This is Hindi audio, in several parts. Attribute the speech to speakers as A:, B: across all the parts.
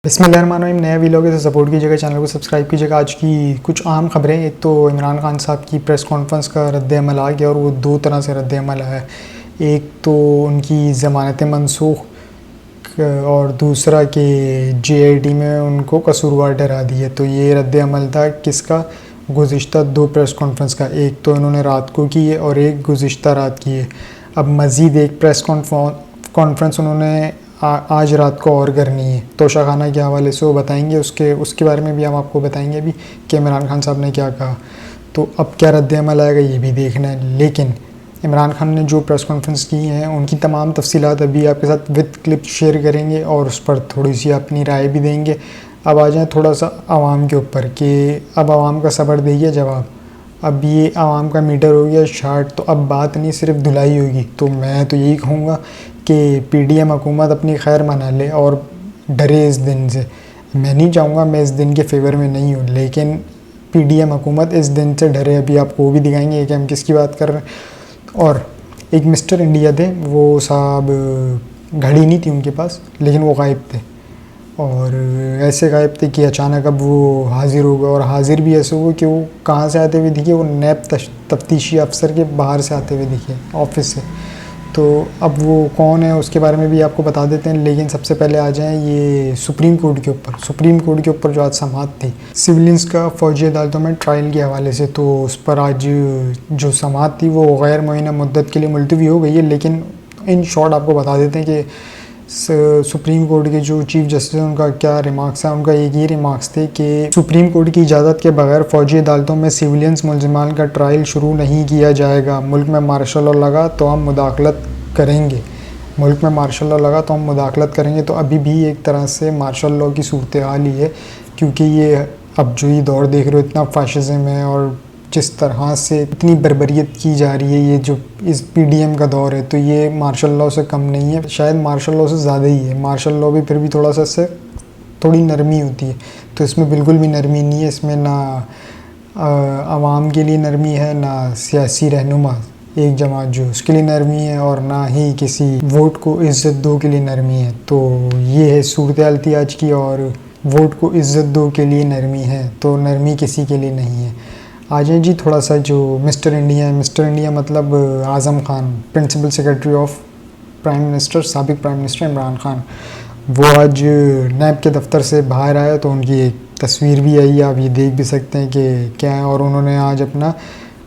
A: बिस्मिल्लाहिर्रहमानिर्रहीम। नया वीडियो से सपोर्ट कीजिएगा, चैनल को सब्सक्राइब कीजिएगा। आज की कुछ आम खबरें। एक तो इमरान खान साहब की प्रेस कॉन्फ्रेंस का रद्द-ए-अमल आ गया और वो दो तरह से रद्द-ए-अमल है। एक तो उनकी ज़मानतें मनसूख और दूसरा कि जेआईटी में उनको कसूरवार ठहरा दिया। तो ये रद्द-ए-अमल था किसका? गुज़िश्ता दो प्रेस कॉन्फ्रेंस का। एक तो इन्होंने रात को की है और एक गुज़िश्ता रात की है। अब मज़ीद एक प्रेस कॉन्फ्रेंस उन्होंने आज रात को और करनी है तोशाखाना के हवाले से, वो बताएंगे। उसके बारे में भी हम आपको बताएंगे अभी कि इमरान खान साहब ने क्या कहा। तो अब क्या रद्द-ए-अमल आएगा ये भी देखना है। लेकिन इमरान खान ने जो प्रेस कॉन्फ्रेंस की हैं उनकी तमाम तफसीलात अभी आपके साथ विद क्लिप शेयर करेंगे और उस पर थोड़ी सी अपनी राय भी देंगे। अब आ जाएँ थोड़ा सा आवाम के ऊपर कि अब आवाम का सब्र देइए जवाब। अब ये आवाम का मीटर हो गया शार्ट, तो अब बात नहीं सिर्फ धुलाई होगी। तो मैं तो यही कहूँगा कि पीडीएम हुकूमत अपनी खैर मना ले और डरे इस दिन से। मैं नहीं चाहूँगा, मैं इस दिन के फेवर में नहीं हूँ, लेकिन पीडीएम हुकूमत इस दिन से डरे। अभी आपको वो भी दिखाएंगे कि हम किसकी बात कर रहे हैं। और एक मिस्टर इंडिया थे, वो साहब घड़ी नहीं थी उनके पास, लेकिन वो गायब थे। और ऐसे गायब थे कि अचानक अब वो हाजिर हो गए, और हाजिर भी ऐसे हुए कि वो कहाँ से आते हुए दिखे? वो नैब तफ्तीशी अफसर के बाहर से आते हुए दिखे, ऑफिस से। तो अब वो कौन है उसके बारे में भी आपको बता देते हैं। लेकिन सबसे पहले आ जाएं ये सुप्रीम कोर्ट के ऊपर। सुप्रीम कोर्ट के ऊपर जो आज समाअत थी सिविलियंस का फ़ौजी अदालतों में ट्रायल के हवाले से, तो उस पर आज जो समाअत थी वो गैर मुअय्यना मुद्दत के लिए मुलतवी हो गई है। लेकिन इन शॉर्ट आपको बता देते हैं कि सुप्रीम कोर्ट के जो चीफ जस्टिस हैं उनका क्या रिमार्क्स है। उनका एक ही रिमार्क्स थे कि सुप्रीम कोर्ट की इजाज़त के बगैर फ़ौजी अदालतों में सिविलियंस मुलज़िमान का ट्रायल शुरू नहीं किया जाएगा। मुल्क में मार्शल लॉ लगा तो हम मुदाखलत करेंगे। मुल्क में मार्शल लॉ लगा तो हम मुदाखलत करेंगे। तो अभी भी एक तरह से मार्शल लॉ की सूरत हाल ही है, क्योंकि ये अब जो ये दौर देख रहे हो इतना फाशिज़्म है और जिस तरह से इतनी बर्बरियत की जा रही है, ये जो इस पीडीएम का दौर है, तो ये मार्शल लॉ से कम नहीं है, शायद मार्शल लॉ से ज़्यादा ही है। मार्शल लॉ भी फिर भी थोड़ा सा इससे थोड़ी नरमी होती है, तो इसमें बिल्कुल भी नरमी नहीं है। इसमें ना आवाम के लिए नरमी है, ना सियासी रहनुमा एक जमात जो उसके लिए नरमी है, और ना ही किसी वोट को इज़्ज़त दो के लिए नरमी है। तो ये है सूरत हाल थी आज की, और वोट को इज़्ज़त दो के लिए नरमी है, तो नरमी किसी के लिए नहीं है। आ जाए जी थोड़ा सा जो मिस्टर इंडिया है। मिस्टर इंडिया मतलब Azam Khan, principal secretary of prime minister, साबिक प्राइम मिनिस्टर इमरान खान। वो आज नैब के दफ्तर से बाहर आया, तो उनकी एक तस्वीर भी आई, आप ये देख भी सकते हैं कि क्या है। और उन्होंने आज अपना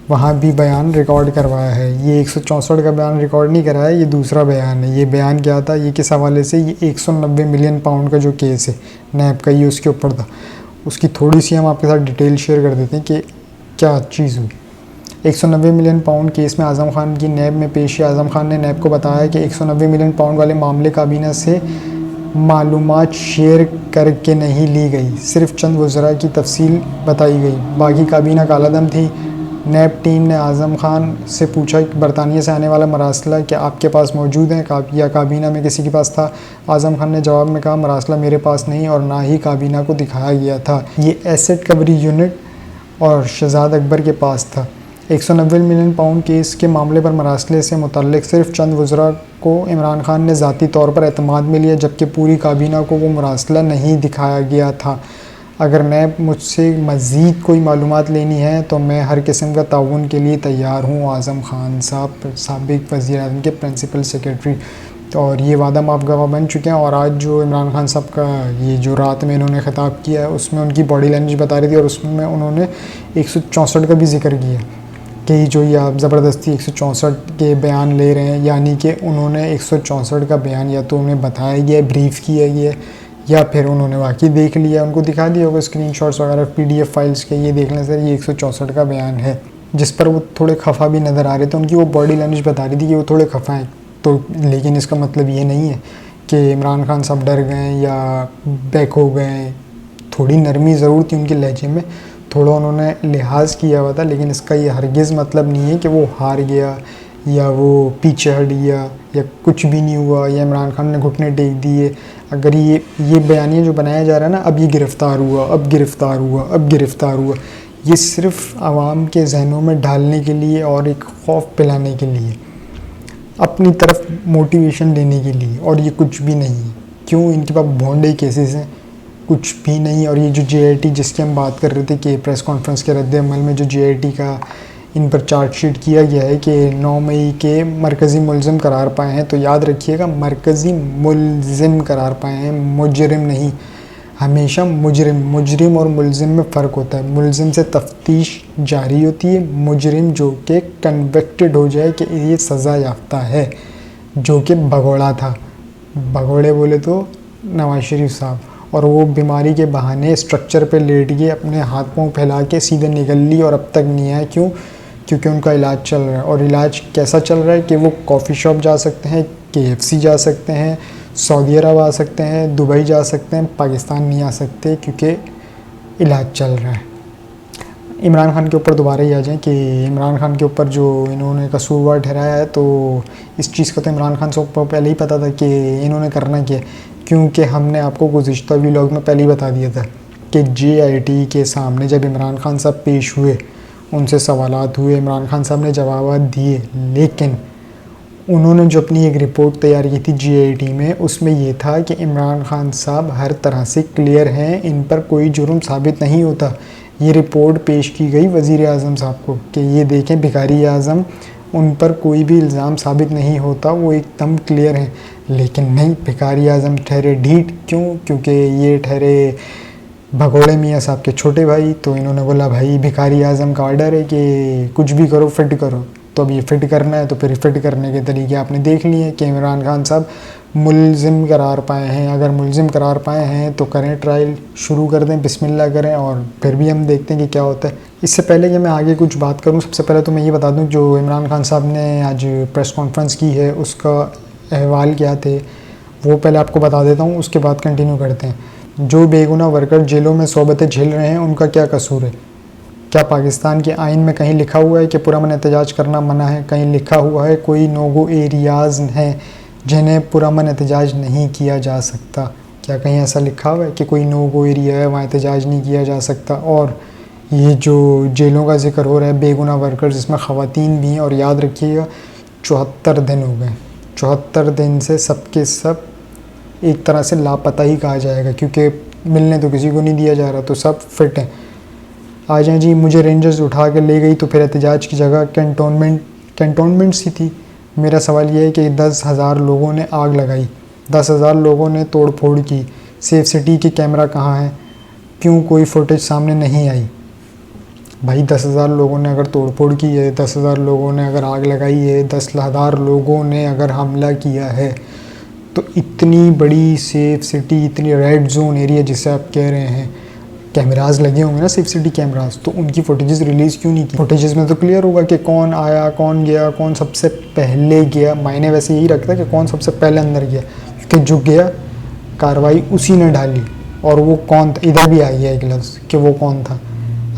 A: वहाँ भी बयान रिकॉर्ड करवाया है। ये 164 का बयान रिकॉर्ड नहीं कराया, ये दूसरा बयान है। ये बयान क्या था, ये किस हवाले से? ये 190 मिलियन पाउंड का जो केस है नैब का, ये उसके ऊपर था। उसकी थोड़ी सी हम आपके साथ डिटेल शेयर कर देते हैं कि क्या चीज़ हुई। 190 मिलियन पाउंड केस में आज़म खान की नैब में पेशी। आज़म खान ने नैब को बताया कि 190 मिलियन पाउंड वाले मामले काबीना से मालूमात शेयर करके नहीं ली गई, सिर्फ चंद वज़रा की तफसील बताई गई, बाकी काबीना कालादम थी। नैब टीम ने आज़म खान से पूछा कि बरतानिया से आने वाला मरासला क्या आपके पास मौजूद है या काबीना में किसी के पास था? आज़म खान ने जवाब में कहा मरासला मेरे पास नहीं और ना ही काबीना को दिखाया गया था, ये एसेट कवरी यूनिट और शहजाद अकबर के पास था। 190 मिलियन पाउंड केस के मामले पर मरासले से मुतल्लिक सिर्फ चंद वज़रा को इमरान खान ने ज़ाती तौर पर एतमाद में लिया, जबकि पूरी काबीना को वो मरासला नहीं दिखाया गया था। अगर नैब मुझसे मज़ीद कोई मालूमात लेनी है तो मैं हर किस्म का ताउन के लिए तैयार हूँ। आज़म खान साहब, साबिक वज़ीर-ए-आज़म के प्रिंसिपल सेक्रेटरी। और ये वादा माफ गवाह बन चुके हैं। और आज जो इमरान खान साहब का ये जो रात में इन्होंने ख़िताब किया है उसमें उनकी बॉडी लैंग्वेज बता रही थी, और उसमें उन्होंने 164 का भी जिक्र किया कि जो ये आप ज़बरदस्ती 164 के बयान ले रहे हैं, यानी कि उन्होंने 164 का बयान या तो उन्हें बताया गया, ब्रीफ़ किया गया, या फिर उन्होंने वाकई देख लिया, उनको दिखा दिया होगा स्क्रीनशॉट्स वगैरह पीडीएफ फाइल्स के, ये देख लें सर ये 164 का बयान है, जिस पर वो थोड़े खफा भी नज़र आ रहे थे। उनकी वो बॉडी लैंग्वेज बता रही थी कि वो थोड़े खफा हैं। तो लेकिन इसका मतलब ये नहीं है कि इमरान खान साहब डर गए या बैक हो गए। थोड़ी नरमी ज़रूर थी उनके लहजे में, थोड़ा उन्होंने लिहाज किया हुआ था, लेकिन इसका ये हरगिज़ मतलब नहीं है कि वो हार गया या वो पीछे हट गया या कुछ भी नहीं हुआ या इमरान खान ने घुटने टेक दिए। अगर ये बयानिया जो बनाया जा रहा है ना, अब ये गिरफ़्तार हुआ, अब गिरफ़्तार हुआ, अब गिरफ़्तार हुआ, ये सिर्फ आवाम के जहनों में डालने के लिए और एक खौफ पिलाने के लिए, अपनी तरफ मोटिवेशन देने के लिए, और ये कुछ भी नहीं है। क्यों? इनके पास भोंडे केसेस हैं, कुछ भी नहीं। और ये जो JIT जिसकी हम बात कर रहे थे कि प्रेस कॉन्फ्रेंस के रद्द-ए-अमल में जो JIT का इन पर चार्जशीट किया गया है कि 9 मई के मरकज़ी मुलज़िम करार पाए हैं, तो याद रखिएगा मरकज़ी मुलज़िम करार पाए हैं, मुजरिम नहीं। हमेशा मुजरिम और मुलज़िम में फ़र्क होता है। मुलज़िम से तफ्तीश जारी होती है, मुजरिम जो कि कन्विक्टेड हो जाए कि ये सज़ा याफ्ता है, जो कि भगोड़ा था। भगोड़े बोले तो नवाज शरीफ साहब, और वो बीमारी के बहाने स्ट्रक्चर पे लेट गए, अपने हाथ पाँव फैला के सीधे निकल ली और अब तक नहीं आया। क्यों? क्योंकि उनका इलाज चल रहा है। और इलाज कैसा चल रहा है कि वो कॉफ़ी शॉप जा सकते हैं, KFC जा सकते हैं, सऊदी अरब आ सकते हैं, दुबई जा सकते हैं, पाकिस्तान नहीं आ सकते क्योंकि इलाज चल रहा है। इमरान खान के ऊपर दोबारा ही आ जाएं कि इमरान खान के ऊपर जो इन्होंने कसूरवार ठहराया है, तो इस चीज़ का तो इमरान खान से पहले ही पता था कि इन्होंने करना क्या, क्योंकि हमने आपको गुज़िश्ता व्लॉग में पहले ही बता दिया था कि JIT के सामने जब इमरान खान साहब पेश हुए, उनसे सवालात हुए, इमरान खान साहब ने जवाब दिए, लेकिन उन्होंने जो अपनी एक रिपोर्ट तैयार की थी JIT में, उसमें ये था कि इमरान खान साहब हर तरह से क्लियर हैं, इन पर कोई जुर्म साबित नहीं होता। ये रिपोर्ट पेश की गई वज़ीर आज़म साहब को कि ये देखें भिखारी आज़म, उन पर कोई भी इल्ज़ाम साबित नहीं होता, वो एकदम क्लियर हैं। लेकिन नहीं, भिखारी आज़म ठहरे ढीठ। क्यों? क्योंकि ये ठहरे भगोड़े मियाँ साहब के छोटे भाई। तो इन्होंने बोला भाई भिखारी आज़म का ऑर्डर है कि कुछ भी करो, फिट करो। तो अब ये फिट करना है, तो फिर फिट करने के तरीके आपने देख लिए कि इमरान खान साहब मुलज़िम करार पाए हैं। अगर मुलज़िम करार पाए हैं तो करें, ट्रायल शुरू कर दें, बिस्मिल्लाह करें, और फिर भी हम देखते हैं कि क्या होता है। इससे पहले कि मैं आगे कुछ बात करूं, सबसे पहले तो मैं ये बता दूं, जो इमरान खान साहब ने आज प्रेस कॉन्फ्रेंस की है उसका अहवाल क्या थे वो पहले आपको बता देता हूँ, उसके बाद कंटिन्यू करते हैं। जो बेगुनाह वर्कर जेलों में सोबतें झेल रहे हैं, उनका क्या कसूर है? क्या पाकिस्तान के आइन में कहीं लिखा हुआ है कि पुरअमन एहतजाज करना मना है? कहीं लिखा हुआ है कोई नोगो एरियाज़ हैं जिन्हें पुरअमन एहतजाज नहीं किया जा सकता? क्या कहीं ऐसा लिखा हुआ है कि कोई नोगो एरिया है, वहाँ एहतजाज नहीं किया जा सकता? और ये जो जेलों का जिक्र हो रहा है, बेगुनाह वर्कर्स जिसमें ख़वातीन भी हैं, और याद रखिएगा 74 दिन हो गए, 74 दिन से सब के सब एक तरह से लापता ही कहा जाएगा, क्योंकि मिलने तो किसी को नहीं दिया जा रहा, तो सब फिट हैं। आ जाएँ जी, मुझे रेंजर्स उठा के ले गई तो फिर एहतजाज की जगह कैंटोनमेंट सी थी। मेरा सवाल ये है कि 10,000 लोगों ने आग लगाई, 10,000 लोगों ने तोड़ फोड़ की, सेफ सिटी के कैमरा कहाँ हैं? क्यों कोई फुटेज सामने नहीं आई? भाई 10,000 लोगों ने अगर तोड़ फोड़ की है, 10,000 लोगों ने अगर आग लगाई है, 10,000 लोगों ने अगर हमला किया है, तो इतनी बड़ी सेफ सिटी, इतनी रेड जोन एरिया जिसे आप कह रहे हैं, कैमराज लगे होंगे ना, सेफ सिटी कैमराज, तो उनकी फुटेजेस रिलीज़ क्यों नहीं की? फुटेजेस में तो क्लियर होगा कि कौन आया, कौन गया, कौन सबसे पहले गया। मायने वैसे यही रखता है कि कौन सबसे पहले अंदर गया, क्योंकि जो गया कार्रवाई उसी ने डाली। और वो कौन था? इधर भी आई है एक लफ्ज़ कि वो कौन था।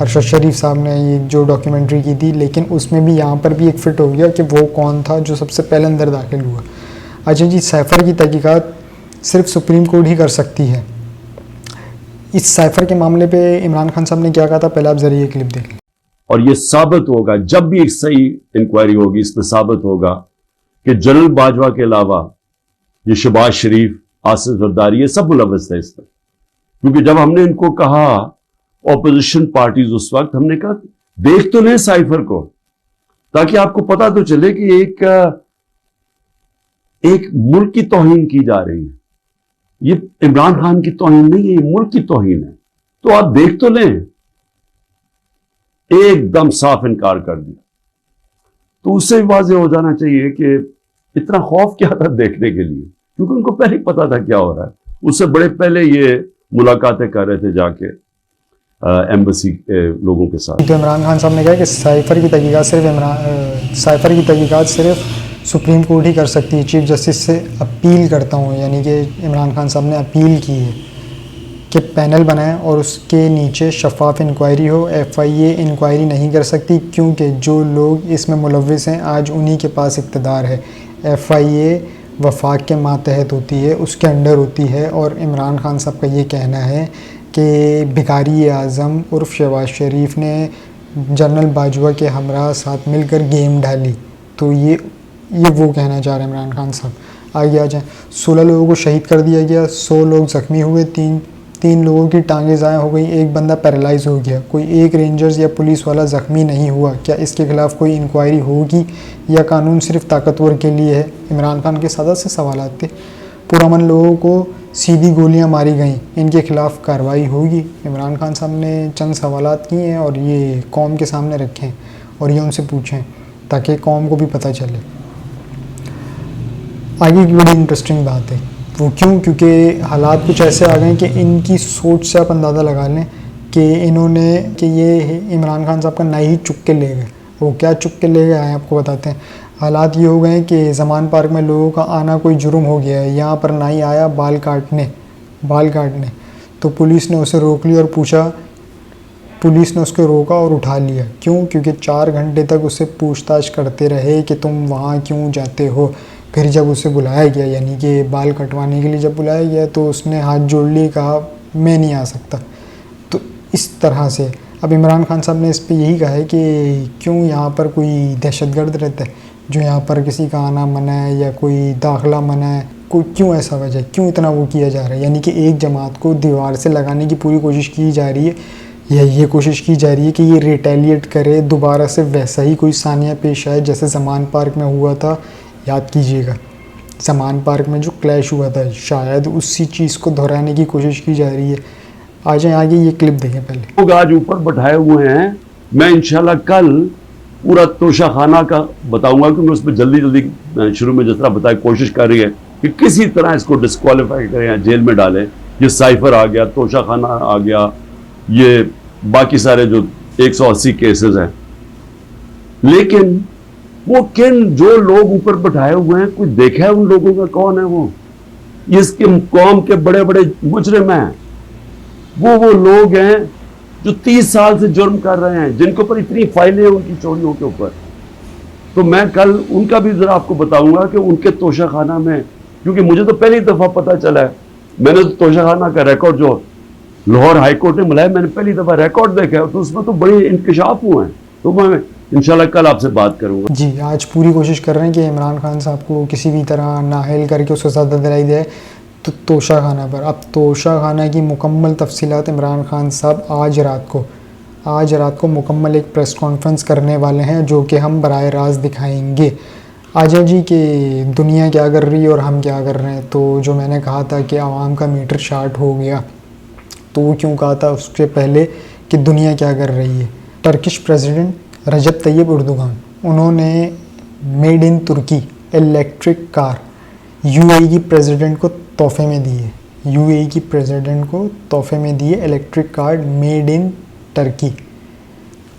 A: अरशद शरीफ साहब ने ये जो डॉक्यूमेंट्री की थी, लेकिन उसमें भी यहाँ पर भी एक फिट हो गया कि वो कौन था जो सबसे पहले अंदर दाखिल हुआ। अच्छा जी, साइफ़र की तहकीकात सिर्फ सुप्रीम कोर्ट ही कर सकती है। इस साइफ़र के मामले पे इमरान खान साहब ने क्या कहा था, पहले आप जरिए क्लिप देखें।
B: और ये साबित होगा, जब भी एक सही इंक्वायरी होगी, इसमें साबित होगा कि जनरल बाजवा के अलावा ये शहबाज शरीफ, आसिफ जरदारी, ये सब मुलव्वस थे इसमें। क्योंकि जब हमने इनको कहा, ऑपोजिशन पार्टीज, उस वक्त हमने कहा देख तो लें साइफर को, ताकि आपको पता तो चले कि एक मुल्क की तौहीन की जा रही है। ये इमरान खान की तौहीन नहीं है, ये मुल्क की तौहीन है, तो आप देख तो लें। एकदम साफ इनकार कर दिया। तो उससे भी वाज़ेह हो जाना चाहिए कि इतना खौफ क्या था देखने के लिए, क्योंकि उनको पहले ही पता था क्या हो रहा है। उससे बड़े पहले ये मुलाकातें कर रहे थे जाके एम्बेसी लोगों के साथ।
A: तो इमरान खान साहब ने कहा कि साइफ़र की तहकीकात सिर्फ सुप्रीम कोर्ट ही कर सकती है। चीफ जस्टिस से अपील करता हूँ, यानी कि इमरान खान साहब ने अपील की है कि पैनल बनाएं और उसके नीचे शफाफ इंक्वायरी हो। FIA इंक्वायरी नहीं कर सकती, क्योंकि जो लोग इसमें मुलव्विस हैं आज उन्हीं के पास इक़्तिदार है। FIA वफाक के मातहत होती है, उसके अंडर होती है। और इमरान खान साहब का ये कहना है कि भिखारी आज़म उर्फ शहबाज शरीफ ने जनरल बाजवा के हमरा साथ मिलकर गेम डाली। तो ये वो कहना चाह रहे हैं इमरान खान साहब। आगे आ जाए, 16 लोगों को शहीद कर दिया गया, 100 लोग ज़ख्मी हुए, 3 लोगों की टांगें ज़ाया हो गई, एक बंदा पैरालाइज हो गया, कोई एक रेंजर्स या पुलिस वाला ज़ख्मी नहीं हुआ। क्या इसके खिलाफ कोई इंक्वायरी होगी या कानून सिर्फ ताकतवर के लिए है? इमरान खान के सादा से सवाल थे। पुरअमन लोगों को सीधी गोलियां मारी गईं, इनके खिलाफ कार्रवाई होगी? इमरान खान साहब ने चंद सवालात किए हैं और ये कौम के सामने रखें और ये उनसे पूछें ताकि कौम को भी पता चले। आगे की बड़ी इंटरेस्टिंग बात है वो क्यों, क्योंकि हालात कुछ ऐसे आ गए कि इनकी सोच से आप अंदाज़ा लगा लें कि ये इमरान खान साहब का नाई ही चुक के ले गए। वो क्या चुक के ले गए आए आपको बताते हैं। हालात ये हो गए हैं कि ज़मान पार्क में लोगों का आना कोई जुर्म हो गया है। यहाँ पर नाई आया बाल काटने, तो पुलिस ने उसे रोक लिया और पूछा, पुलिस ने उसको रोका और उठा लिया। क्यों? क्योंकि 4 घंटे तक उसे पूछताछ करते रहे कि तुम वहाँ क्यों जाते हो। फिर जब उसे बुलाया गया, यानी कि बाल कटवाने के लिए जब बुलाया गया, तो उसने हाथ जोड़ लिए, कहा मैं नहीं आ सकता। तो इस तरह से अब इमरान खान साहब ने इस पे यही कहा है कि क्यों यहाँ पर कोई दहशतगर्द रहता है जो यहाँ पर किसी का आना मना है या कोई दाखिला मना है, कोई क्यों ऐसा वजह, क्यों इतना वो किया जा रहा है। यानी कि एक जमात को दीवार से लगाने की पूरी कोशिश की जा रही है, या ये कोशिश की जा रही है कि ये रिटेलिएट करे, दोबारा से वैसा ही कोई सानिया पेश आए जैसे ज़मान पार्क में हुआ था। याद कीजिएगा ज़मान पार्क में जो क्लैश हुआ था, शायद उसी चीज़ को दोहराने की कोशिश की जा रही है। आ जाए आगे, ये क्लिप देखें पहले।
B: लोग आज ऊपर बैठाए हुए हैं। मैं इंशाल्लाह कल पूरा तोशा खाना का बताऊंगा, क्योंकि उस पर जल्दी शुरू में जिस तरह बताया कोशिश कर रही है कि किसी तरह इसको डिस्क्वालीफाई करें या जेल में डालें। ये साइफर आ गया, तोशा खाना आ गया, ये बाकी सारे जो 180 केसेस हैं। लेकिन वो जो लोग ऊपर बैठाए हुए हैं, कोई देखा है उन लोगों का कौन है वो? इसके कौम के बड़े बड़े मुजरिम हैं। वो लोग हैं जो 30 साल से जुर्म कर रहे हैं, जिनके ऊपर इतनी फाइलें हैं उनकी चोरियों के ऊपर। तो मैं कल उनका भी जरा आपको बताऊंगा कि उनके तोशा खाना में, क्योंकि मुझे तो पहली दफा पता चला है, मैंने तो तोशा खाना का रिकॉर्ड जो लाहौर हाई कोर्ट ने मिलाया, मैंने पहली दफा रिकॉर्ड देखा है, तो उसमें तो बड़े इंकशाफ हुए हैं। तो मैं इंशाल्लाह कल आपसे बात करूंगा।
A: जी, आज पूरी कोशिश कर रहे हैं कि इमरान खान साहब को किसी भी तरह नाअहल करके उसको सज़ा दिलाई जाए। तो तोशा खाना पर, अब तोशा खाना की मुकम्मल तफसीलात इमरान खान साहब आज रात को मुकम्मल एक प्रेस कॉन्फ्रेंस करने वाले हैं, जो कि हम बराह रास्त दिखाएंगे। आजा जी कि दुनिया क्या कर रही है और हम क्या कर रहे हैं। तो जो मैंने कहा था कि आवाम का मीटर शार्ट हो गया, तो वो क्यों कहा था उससे पहले कि दुनिया क्या कर रही है। Turkish president Recep Tayyip Erdogan, उन्होंने मेड इन तुर्की इलेक्ट्रिक कार यूएई की प्रेसिडेंट को तोहफे में दी है। यूएई की प्रेसिडेंट को तोहफे में दी है electric car made in Turkey.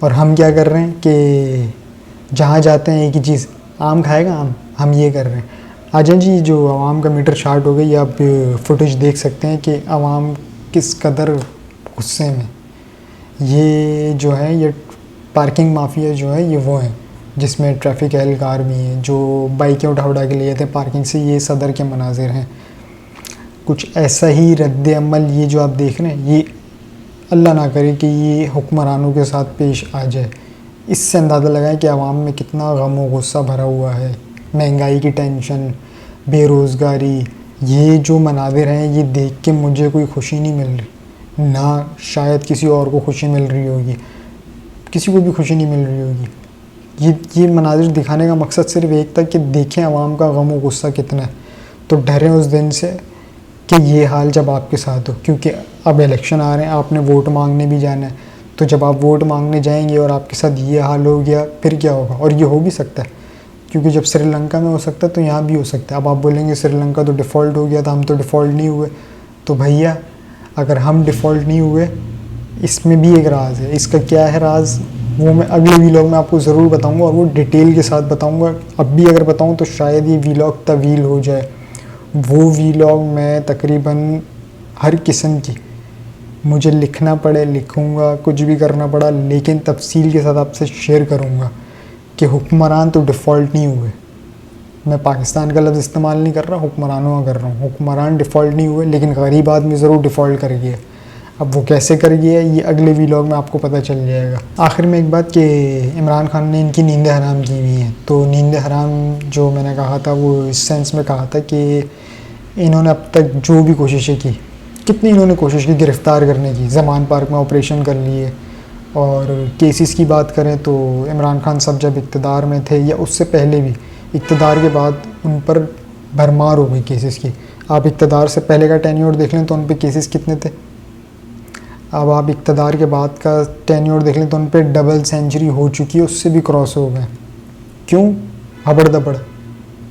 A: और हम क्या कर रहे हैं कि जहाँ जाते हैं एक ही चीज़, आम खाएगा आम, हम ये कर रहे हैं। आजा जी, जो आवाम का मीटर शार्ट हो गई, आप फुटेज देख सकते हैं कि आवाम किस कदर गुस्से में। ये जो है, ये पार्किंग माफिया जो है, ये वो हैं जिसमें ट्रैफिक एहलकार भी हैं जो बाइकें उठा के लिए थे पार्किंग से। ये सदर के मनाजिर हैं। कुछ ऐसा ही रद्द अमल ये जो आप देख रहे हैं, ये अल्लाह ना करे कि ये हुक्मरानों के साथ पेश आ जाए। इससे अंदाज़ा लगाएं कि आवाम में कितना गम और गुस्सा भरा हुआ है। महंगाई की टेंशन, बेरोज़गारी, ये जो मनाजिर हैं, ये देख के मुझे कोई खुशी नहीं मिल रही, ना शायद किसी और को खुशी मिल रही होगी, किसी को भी खुशी नहीं मिल रही होगी। ये मनाजिर दिखाने का मकसद सिर्फ एक था कि देखें आवाम का गम और गुस्सा कितना है। तो डरें उस दिन से कि ये हाल जब आपके साथ हो, क्योंकि अब इलेक्शन आ रहे हैं, आपने वोट मांगने भी जाना है। तो जब आप वोट मांगने जाएंगे और आपके साथ ये हाल हो गया, फिर क्या होगा। और ये हो भी सकता है, क्योंकि जब श्रीलंका में हो सकता है तो यहाँ भी हो सकता है। अब आप बोलेंगे श्रीलंका तो डिफ़ॉल्ट हो गया था, हम तो डिफ़ॉल्ट नहीं हुए। तो भैया, अगर हम डिफ़ॉल्ट नहीं हुए, इसमें भी एक राज है। इसका क्या है राज, वो मैं अगले वीलॉग में आपको ज़रूर बताऊंगा, और वो डिटेल के साथ बताऊंगा। अब भी अगर बताऊं तो शायद ये वीलॉग तवील हो जाए। वो वीलॉग मैं तकरीबन हर किस्म की, मुझे लिखना पड़े लिखूंगा, कुछ भी करना पड़ा, लेकिन तफसील के साथ आपसे शेयर करूंगा कि हुक्मरान तो डिफ़ॉल्ट नहीं हुए। मैं पाकिस्तान का लफ्ज़ इस्तेमाल नहीं कर रहा, हुक्मरानों का कर रहा हूँ। हुक्मरान डिफ़ॉल्ट नहीं हुए, लेकिन गरीब आदमी ज़रूर डिफ़ॉल्ट कर गया। अब वो कैसे कर गया, ये अगले वीलॉग में आपको पता चल जाएगा। आखिर में एक बात कि इमरान खान ने इनकी नींदें हराम की हुई हैं। तो नींदें हराम जो मैंने कहा था, वो इस सेंस में कहा था कि इन्होंने अब तक जो भी कोशिशें की कितनी इन्होंने कोशिश की गिरफ़्तार करने की, ज़मान पार्क में ऑपरेशन कर लिए। और केसेस की बात करें तो इमरान खान साहब जब इक़्तिदार में थे या उससे पहले भी, इक़्तिदार के बाद उन पर भरमार हो गई केसेस की। आप इक़्तिदार से पहले का टेन्योर देख लें तो उन पे केसेस कितने थे, अब आप इक़्तिदार के बाद का टेन्योर देख लें तो उन पे डबल सेंचुरी हो चुकी है, उससे भी क्रॉस हो गए। क्यों? हबड़ दबड़,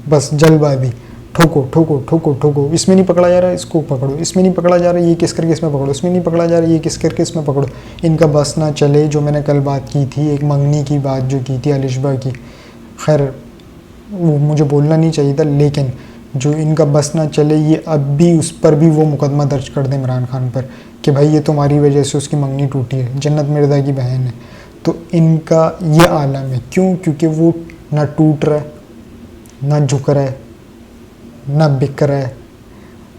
A: बस जल्दबाजी, ठोको ठोको ठोको ठोको, इसमें नहीं पकड़ा जा रहा है इसको पकड़ो, इसमें नहीं पकड़ा जा रहा है ये किस करके इसमें पकड़ो, इसमें नहीं पकड़ा जा रहा है ये किस करके इसमें पकड़ो। इनका बस ना चले, जो मैंने कल बात की थी, एक मंगनी की बात जो की थी अलिशबा की, खैर वो मुझे बोलना नहीं चाहिए था, लेकिन जो इनका बस ना चले, ये अब भी उस पर भी वो मुकदमा दर्ज कर दें इमरान खान पर कि भाई ये तुम्हारी वजह से उसकी मंगनी टूटी है, जन्नत मिर्ज़ा की बहन है। तो इनका ये आलम है। क्यों? क्योंकि वो ना टूट रहा है, ना झुक रहा है, ना बिक रहा है,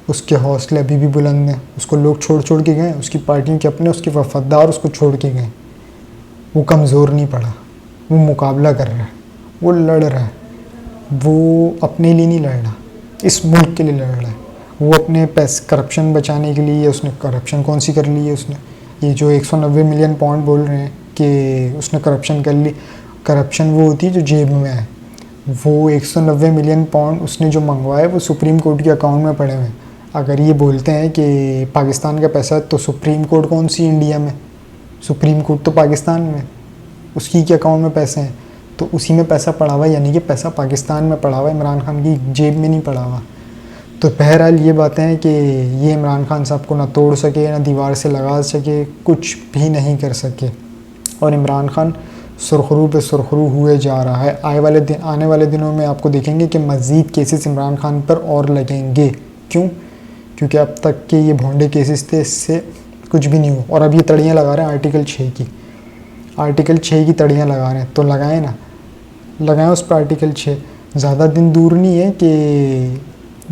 A: उसके हौसले अभी भी बुलंद हैं। उसको लोग छोड़ छोड़ के गए, उसकी पार्टियों के अपने, उसके वफादार उसको छोड़ के गए। वो कमज़ोर नहीं पड़ा, वो मुकाबला कर रहा है, वो लड़ रहा है। वो अपने लिए नहीं लड़ रहा, इस मुल्क के लिए लड़ रहा है। वो अपने पैसे करप्शन बचाने के लिए, उसने करप्शन कौन सी कर ली है उसने, ये जो 190 मिलियन पाउंड बोल रहे हैं कि उसने करप्शन कर ली, करप्शन वो होती है जो जेब में है। वो 190 मिलियन पाउंड उसने जो मंगवाए वो सुप्रीम कोर्ट के अकाउंट में पड़े हुए हैं। अगर ये बोलते हैं कि पाकिस्तान का पैसा, तो सुप्रीम कोर्ट कौन सी इंडिया में, सुप्रीम कोर्ट तो पाकिस्तान में, उसकी के अकाउंट में पैसे हैं, तो उसी में पैसा पड़ा हुआ, यानी कि पैसा पाकिस्तान में पड़ा हुआ, इमरान खान की जेब में नहीं पड़ा हुआ। तो बहरहाल ये बातें हैं कि ये इमरान खान साहब को ना तोड़ सके, ना दीवार से लगा सके, कुछ भी नहीं कर सके। और इमरान खान सुरखरू पे सुरखरू हुए जा रहा है। आने वाले दिनों में आपको देखेंगे कि मज़ीद केसेस इमरान खान पर और लगेंगे। क्यों? क्योंकि अब तक के ये भोंडे केसेस थे, इससे कुछ भी नहीं हुआ। और अब ये तड़ियाँ लगा रहे हैं आर्टिकल 6 की, आर्टिकल 6 की तड़ियाँ लगा रहे हैं, तो लगाएं ना, लगाएं उस पर आर्टिकल 6। ज़्यादा दिन दूर नहीं है कि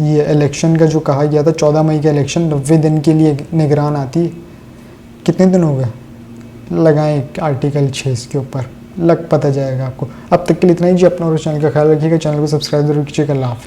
A: ये इलेक्शन का जो कहा गया था 14 मई का इलेक्शन 90 दिन के लिए निगरान आती है। कितने दिन हो गए? लगाएं आर्टिकल 6 इसके ऊपर, लग पता जाएगा आपको। अब तक के लिए इतना ही जी। अपना और चैनल का ख्याल रखिएगा, चैनल को सब्सक्राइब जरूर कीजिएगा। अल्लाह हाफ़िज़।